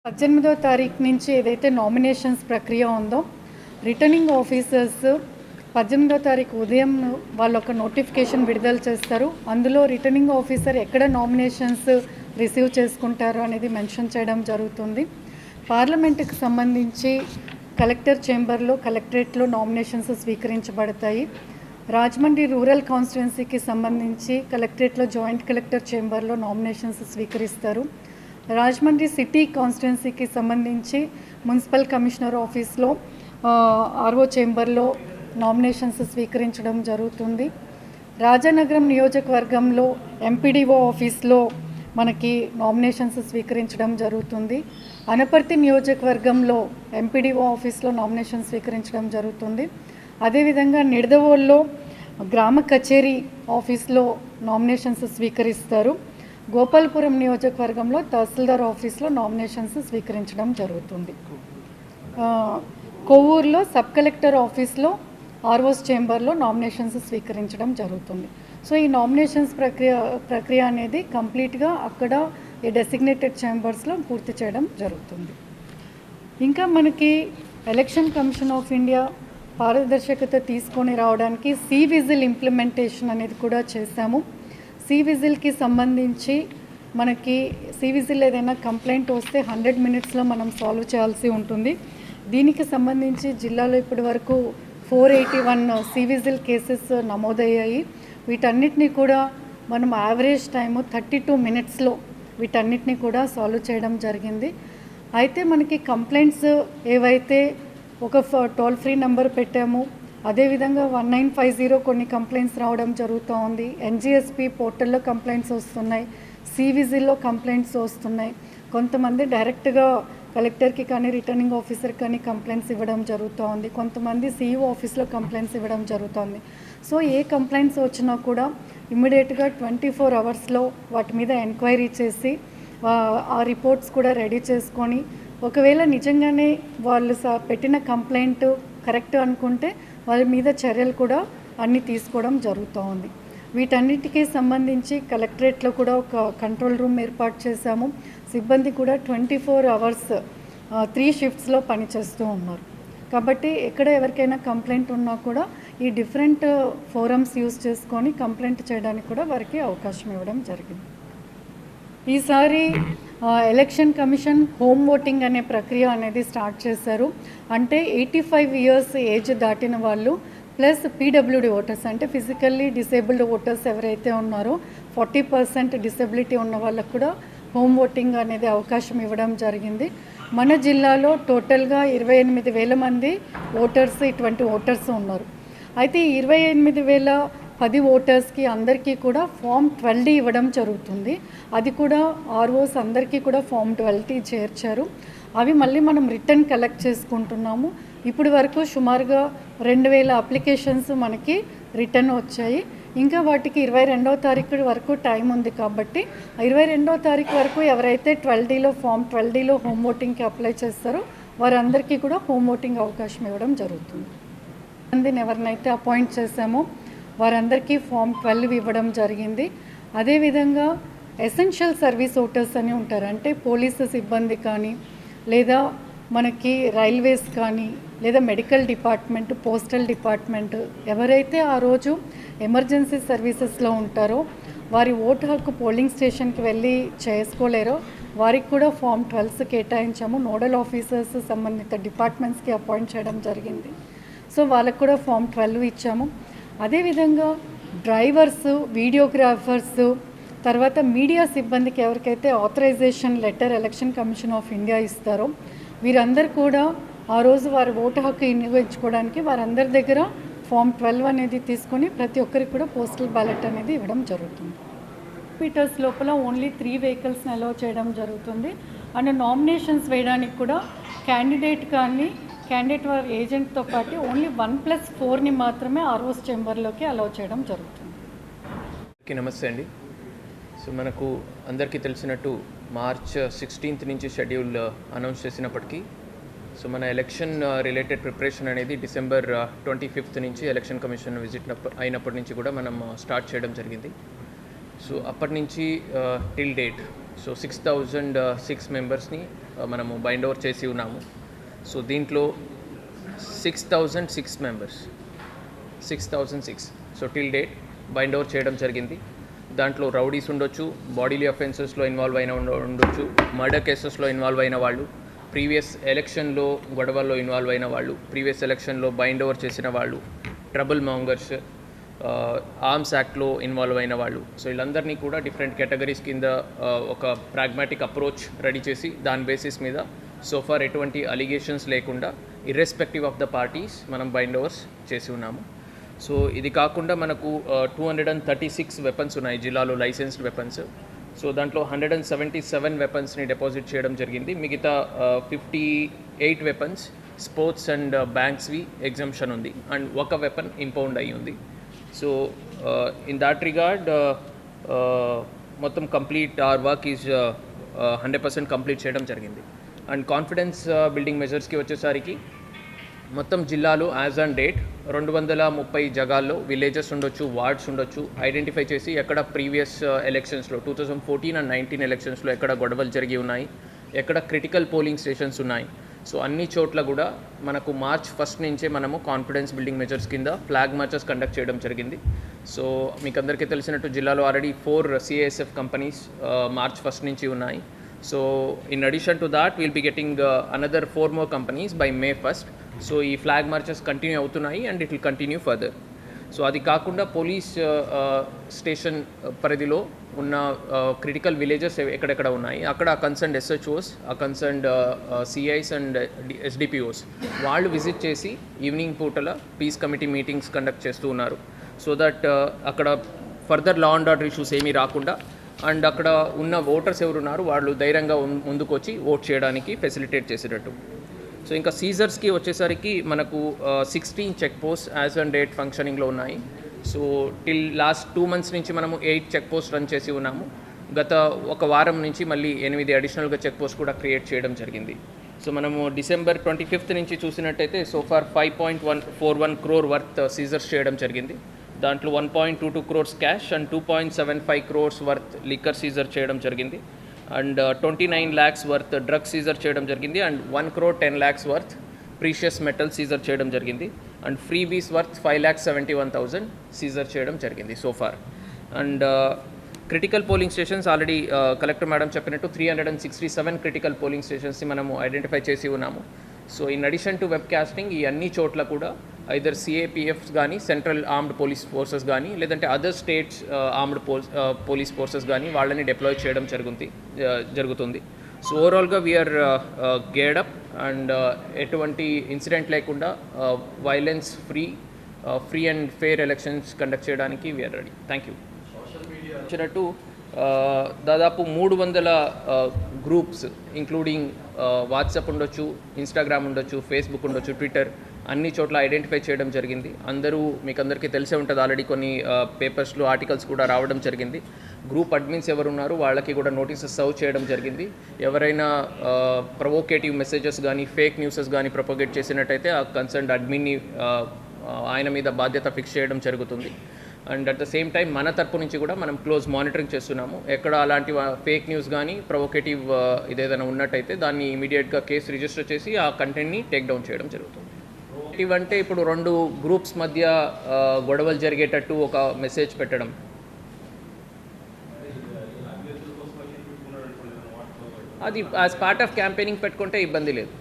18వ తారీఖు నుంచి ఏదైతే నామినేషన్స్ ప్రక్రియ ఉందో రిటర్నింగ్ ఆఫీసర్స్ 18వ తారీఖు ఉదయం వాళ్ళు ఒక నోటిఫికేషన్ విడుదల చేస్తారు. అందులో రిటర్నింగ్ ఆఫీసర్ ఎక్కడ నామినేషన్స్ రిసీవ్ చేసుకుంటారు అనేది మెన్షన్ చేయడం జరుగుతుంది. పార్లమెంటుకి సంబంధించి కలెక్టర్ చేంబర్లో కలెక్టరేట్లో నామినేషన్స్ స్వీకరించబడతాయి. రాజమండ్రి రూరల్ కాన్స్టిట్యున్సీకి సంబంధించి కలెక్టరేట్లో జాయింట్ కలెక్టర్ చేంబర్లో నామినేషన్స్ స్వీకరిస్తారు. రాజమండ్రి సిటీ కాన్స్టిట్యున్సీకి సంబంధించి మున్సిపల్ కమిషనర్ ఆఫీస్లో ఆర్ఓ చేంబర్లో నామినేషన్స్ స్వీకరించడం జరుగుతుంది. రాజానగరం నియోజకవర్గంలో ఎంపీడీఓ ఆఫీస్లో మనకి నామినేషన్స్ స్వీకరించడం జరుగుతుంది. అనపర్తి నియోజకవర్గంలో ఎంపీడీఓ ఆఫీస్లో నామినేషన్ స్వీకరించడం జరుగుతుంది. అదేవిధంగా నిడదవోల్లో గ్రామ కచేరీ ఆఫీస్లో నామినేషన్స్ స్వీకరిస్తారు. గోపాలపురం నియోజకవర్గంలో తహసీల్దార్ ఆఫీస్లో నామినేషన్స్ స్వీకరించడం జరుగుతుంది. కొవ్వూరులో సబ్ కలెక్టర్ ఆఫీస్లో ఆర్ఓస్ చేంబర్లో నామినేషన్స్ స్వీకరించడం జరుగుతుంది. సో ఈ నామినేషన్స్ ప్రక్రియ అనేది కంప్లీట్గా అక్కడ ఈ డెసిగ్నేటెడ్ చేంబర్స్లో పూర్తి చేయడం జరుగుతుంది. ఇంకా మనకి ఎలక్షన్ కమిషన్ ఆఫ్ ఇండియా పారదర్శకత తీసుకొని రావడానికి సి-విజిల్ ఇంప్లిమెంటేషన్ అనేది కూడా చేశాము. సి-విజిల్కి సంబంధించి మనకి సి-విజిల్ ఏదైనా కంప్లైంట్ వస్తే 100 మినిట్స్లో మనం సాల్వ్ చేయాల్సి ఉంటుంది. దీనికి సంబంధించి జిల్లాలో ఇప్పటి వరకు 481 సి-విజిల్ కేసెస్ నమోదయ్యాయి. వీటన్నిటిని కూడా మనం యావరేజ్ టైము 32 మినిట్స్లో వీటన్నిటిని కూడా సాల్వ్ చేయడం జరిగింది. అయితే మనకి కంప్లైంట్స్ ఏవైతే ఒక టోల్ ఫ్రీ నెంబర్ పెట్టాము, అదేవిధంగా 1950 కొన్ని కంప్లైంట్స్ రావడం జరుగుతూ ఉంది. ఎన్జిఎస్పి పోర్టల్లో కంప్లైంట్స్ వస్తున్నాయి, సి-విజిల్లో కంప్లైంట్స్ వస్తున్నాయి. కొంతమంది డైరెక్ట్గా కలెక్టర్కి కానీ రిటర్నింగ్ ఆఫీసర్కి కానీ కంప్లైంట్స్ ఇవ్వడం జరుగుతూ ఉంది. కొంతమంది సిఇఓ ఆఫీస్లో కంప్లైంట్స్ ఇవ్వడం జరుగుతుంది. సో ఏ కంప్లైంట్స్ వచ్చినా కూడా ఇమ్మీడియట్గా 24 అవర్స్లో వాటి మీద ఎంక్వైరీ చేసి ఆ రిపోర్ట్స్ కూడా రెడీ చేసుకొని, ఒకవేళ నిజంగానే వాళ్ళు పెట్టిన కంప్లైంట్ కరెక్ట్ అనుకుంటే వాళ్ళ మీద చర్యలు కూడా అన్నీ తీసుకోవడం జరుగుతూ ఉంది. వీటన్నిటికీ సంబంధించి కలెక్టరేట్లో కూడా ఒక కంట్రోల్ రూమ్ ఏర్పాటు చేశాము. సిబ్బంది కూడా 24 అవర్స్ 3 షిఫ్ట్స్లో పనిచేస్తూ ఉన్నారు. కాబట్టి ఎక్కడ ఎవరికైనా కంప్లైంట్ ఉన్నా కూడా ఈ డిఫరెంట్ ఫోరమ్స్ యూజ్ చేసుకొని కంప్లైంట్ చేయడానికి కూడా వారికి అవకాశం ఇవ్వడం జరిగింది. ఈసారి ఎలక్షన్ కమిషన్ హోమ్ ఓటింగ్ అనే ప్రక్రియ అనేది స్టార్ట్ చేశారు. అంటే 85 ఇయర్స్ ఏజ్ దాటిన వాళ్ళు ప్లస్ పీడబ్ల్యూడి ఓటర్స్ అంటే ఫిజికల్లీ డిసేబుల్డ్ ఓటర్స్ ఎవరైతే ఉన్నారో 40% డిసెబిలిటీ ఉన్న వాళ్ళకు కూడా హోమ్ ఓటింగ్ అనేది అవకాశం ఇవ్వడం జరిగింది. మన జిల్లాలో టోటల్గా 28,000 మంది ఓటర్స్ ఇటువంటి ఓటర్స్ ఉన్నారు. అయితే 28,010 ఓటర్స్కి అందరికీ కూడా ఫామ్ 12D ఇవ్వడం జరుగుతుంది. అది కూడా ఆర్ఓస్ అందరికీ కూడా ఫామ్ 12D చేర్చారు. అవి మళ్ళీ మనం రిటర్న్ కలెక్ట్ చేసుకుంటున్నాము. ఇప్పటి వరకు సుమారుగా 2,000 అప్లికేషన్స్ మనకి రిటర్న్ వచ్చాయి. ఇంకా వాటికి 22వ తారీఖు వరకు టైం ఉంది. కాబట్టి 22వ తారీఖు వరకు ఎవరైతే 12Dలో ఫామ్ 12Dలో హోమ్ ఓటింగ్కి అప్లై చేస్తారో వారందరికీ కూడా హోమ్ ఓటింగ్ అవకాశం ఇవ్వడం జరుగుతుంది. మందిని ఎవరినైతే అపాయింట్ చేశామో వారందరికీ ఫామ్ 12 ఇవ్వడం జరిగింది. అదేవిధంగా ఎసెన్షియల్ సర్వీస్ ఓటర్స్ అని ఉంటారు. అంటే పోలీసు సిబ్బంది కానీ, లేదా మనకి రైల్వేస్ కానీ, లేదా మెడికల్ డిపార్ట్మెంట్, పోస్టల్ డిపార్ట్మెంట్ ఎవరైతే ఆ రోజు ఎమర్జెన్సీ సర్వీసెస్లో ఉంటారో వారి ఓటు హక్కు పోలింగ్ స్టేషన్కి వెళ్ళి చేసుకోలేరో వారికి కూడా ఫామ్ 12 కేటాయించాము. నోడల్ ఆఫీసర్స్ సంబంధిత డిపార్ట్మెంట్స్కి అపాయింట్ చేయడం జరిగింది. సో వాళ్ళకు కూడా ఫామ్ 12 ఇచ్చాము. అదేవిధంగా డ్రైవర్స్, వీడియోగ్రాఫర్స్, తర్వాత మీడియా సిబ్బందికి ఎవరికైతే authorization letter election commission of India ఇస్తారో వీరందరూ కూడా ఆ రోజు వారి ఓటు హక్కు వినియోగించుకోవడానికి వారందరి దగ్గర ఫామ్ 12 అనేది తీసుకొని ప్రతి ఒక్కరికి కూడా పోస్టల్ బ్యాలెట్ అనేది ఇవ్వడం జరుగుతుంది. మీటర్స్ లోపల ఓన్లీ 3 వెహికల్స్ని అలౌ చేయడం జరుగుతుంది. అండ్ నామినేషన్స్ వేయడానికి కూడా క్యాండిడేట్ కానీ క్యాండిడేట్ వారి ఏజెంట్తో పాటు ఓన్లీ 1+4ని మాత్రమే ఆర్ఓస్ చేంబర్లోకి అలౌ చేయడం జరుగుతుంది. నమస్తే అండి. సో మనకు అందరికీ తెలిసినట్టు మార్చ్ 16th నుంచి షెడ్యూల్ అనౌన్స్ చేసినప్పటికీ సో మన ఎలక్షన్ రిలేటెడ్ ప్రిపరేషన్ అనేది డిసెంబర్ 25th నుంచి ఎలక్షన్ కమిషన్ విజిట్ అయినప్పటి నుంచి కూడా మనం స్టార్ట్ చేయడం జరిగింది. సో అప్పటి నుంచి టిల్ డేట్ సో 6,006 మెంబర్స్ని మనము బైండ్ ఓవర్ చేసి ఉన్నాము. సో దీంట్లో 6,006 members, 6,006. So till date bind over చేయడం జరిగింది. దాంట్లో రౌడీస్ ఉండొచ్చు, బాడీలీ అఫెన్సెస్లో ఇన్వాల్వ్ అయిన ఉండొచ్చు, మర్డర్ కేసెస్లో ఇన్వాల్వ్ అయిన వాళ్ళు, ప్రీవియస్ ఎలక్షన్లో గొడవల్లో ఇన్వాల్వ్ అయిన వాళ్ళు, ప్రీవియస్ ఎలక్షన్లో బైండ్ ఓవర్ చేసిన వాళ్ళు, ట్రబుల్ మాంగర్స్, ఆర్మ్స్ యాక్ట్లో ఇన్వాల్వ్ అయిన వాళ్ళు. సో వీళ్ళందరినీ కూడా డిఫరెంట్ కేటగిరీస్ కింద ఒక ప్రాగ్మాటిక్ అప్రోచ్ రెడీ చేసి దాని బేసిస్ మీద సోఫార్ ఎటువంటి అలిగేషన్స్ లేకుండా ఇర్రెస్పెక్టివ్ ఆఫ్ ద పార్టీస్ మనం బైండ్ ఓవర్స్ చేసి ఉన్నాము. సో ఇది కాకుండా మనకు 236 వెపన్స్ ఉన్నాయి జిల్లాలో, లైసెన్స్డ్ వెపన్స్. సో దాంట్లో 177 వెపన్స్ని డిపాజిట్ చేయడం జరిగింది. మిగతా 58 వెపన్స్ స్పోర్ట్స్ అండ్ బ్యాంక్స్వి ఎగ్జంప్షన్ ఉంది, అండ్ ఒక వెపన్ ఇంపౌండ్ అయ్యి ఉంది. సో ఇన్ దాట్ రిగార్డ్ మొత్తం complete are work is 100% complete చేయడం జరిగింది. అండ్ కాన్ఫిడెన్స్ బిల్డింగ్ మెజర్స్కి వచ్చేసరికి మొత్తం జిల్లాలో యాజ్ ఆన్ డేట్ 230 జగాల్లో విలేజెస్ ఉండొచ్చు, వార్డ్స్ ఉండొచ్చు, ఐడెంటిఫై చేసి ఎక్కడ ప్రీవియస్ ఎలక్షన్స్లో 2014 అండ్ 19 ఎలక్షన్స్లో ఎక్కడ గొడవలు జరిగి ఉన్నాయి, ఎక్కడ క్రిటికల్ పోలింగ్ స్టేషన్స్ ఉన్నాయి. సో అన్ని చోట్ల కూడా మనకు March 1 నుంచే మనము కాన్ఫిడెన్స్ బిల్డింగ్ మెజర్స్ కింద ఫ్లాగ్ మార్చెస్ కండక్ట్ చేయడం జరిగింది. సో మీకు అందరికీ తెలిసినట్టు జిల్లాలో ఆల్రెడీ 4 CISF కంపెనీస్ March 1 నుంచి ఉన్నాయి. So in addition to that will be getting another 4 more companies by May 1. So ఈ ఫ్లాగ్ మార్చెస్ కంటిన్యూ అవుతున్నాయి and it will continue further. So అది కాకుండా పోలీస్ స్టేషన్ పరిధిలో ఉన్న క్రిటికల్ విలేజెస్ ఎక్కడెక్కడ ఉన్నాయి అక్కడ concerned SHOs, concerned CIs and SDPOs వాళ్ళు విజిట్ చేసి ఈవినింగ్ పూటల పీస్ కమిటీ మీటింగ్స్ కండక్ట్ చేస్తూ ఉన్నారు. సో దట్ అక్కడ further law and order issues ఏమీ రాకుండా అండ్ అక్కడ ఉన్న ఓటర్స్ ఎవరున్నారు వాళ్ళు ధైర్యంగా ముందుకు వచ్చి ఓట్ చేయడానికి ఫెసిలిటేట్ చేసేటట్టు. సో ఇంకా సీజర్స్కి వచ్చేసరికి మనకు 16 check post as on date ఫంక్షనింగ్లో ఉన్నాయి. సో టిల్ లాస్ట్ 2 months నుంచి మనము 8 చెక్ పోస్ట్ రన్ చేసి ఉన్నాము. గత ఒక వారం నుంచి మళ్ళీ 8 అడిషనల్గా చెక్ పోస్ట్ కూడా క్రియేట్ చేయడం జరిగింది. సో మనము December 25 నుంచి చూసినట్టయితే సోఫార్ 5.41 crore వర్త్ సీజర్స్ చేయడం జరిగింది. దాంట్లో 1.22 crores cash and 2.75 crores worth liquor seizure చేయడం జరిగింది. And 29 lakhs worth drug seizure చేయడం జరిగింది. And 1.10 crore worth precious metal seizure చేయడం జరిగింది. అండ్ ఫ్రీబీస్ వర్త్ 5,71,000 సీజర్ చేయడం జరిగింది so far. And critical polling stations already collector madam చెప్పినట్టు 367 క్రిటికల్ పోలింగ్ స్టేషన్స్ని మనము ఐడెంటిఫై చేసి ఉన్నాము. So in addition to web casting ఈ అన్ని చోట్ల కూడా ఐదర్ CAPFs కానీ, సెంట్రల్ ఆర్మ్డ్ పోలీస్ ఫోర్సెస్ కానీ, లేదంటే other states armed police forces కానీ వాళ్ళని డిప్లాయ్ చేయడం జరుగుతుంది. సో ఓవరాల్గా వీఆర్ గేర్డ్ అప్ అండ్ ఎటువంటి ఇన్సిడెంట్ లేకుండా violence free and fair elections conduct చేయడానికి వీఆర్ రెడీ. Thank you. వచ్చినట్టు దాదాపు 300 గ్రూప్స్ ఇంక్లూడింగ్ వాట్సాప్ ఉండొచ్చు, ఇన్స్టాగ్రామ్ ఉండొచ్చు, ఫేస్బుక్ ఉండొచ్చు, ట్విట్టర్ అన్ని చోట్ల ఐడెంటిఫై చేయడం జరిగింది. మీకు అందరికీ తెలిసే ఉంటుంది, ఆల్రెడీ కొన్ని పేపర్స్లో ఆర్టికల్స్ కూడా రావడం జరిగింది. గ్రూప్ అడ్మిన్స్ ఎవరున్నారు వాళ్ళకి కూడా నోటీసెస్ సర్వ్ చేయడం జరిగింది. ఎవరైనా ప్రొవోకేటివ్ మెసేజెస్ కానీ, ఫేక్ న్యూసెస్ కానీ ప్రొపగేట్ చేసినట్టయితే ఆ కన్సర్న్డ్ అడ్మిన్ని ఆయన మీద బాధ్యత ఫిక్స్ చేయడం జరుగుతుంది. And at the same time మన తరపు నుంచి కూడా మనం క్లోజ్ మానిటరింగ్ చేస్తున్నాము. ఎక్కడ అలాంటి ఫేక్ న్యూస్ కానీ ప్రొవోకేటివ్ ఇదేదైనా ఉన్నట్టయితే దాన్ని ఇమీడియట్గా కేసు రిజిస్టర్ చేసి ఆ కంటెంట్ని టేక్ డౌన్ చేయడం జరుగుతుంది. అంటే ఇప్పుడు 2 గ్రూప్స్ మధ్య గొడవలు జరిగేటట్టు ఒక మెసేజ్ పెట్టడం, అది యాజ్ పార్ట్ ఆఫ్ క్యాంపెయినింగ్ పెట్టుకుంటే ఇబ్బంది లేదు.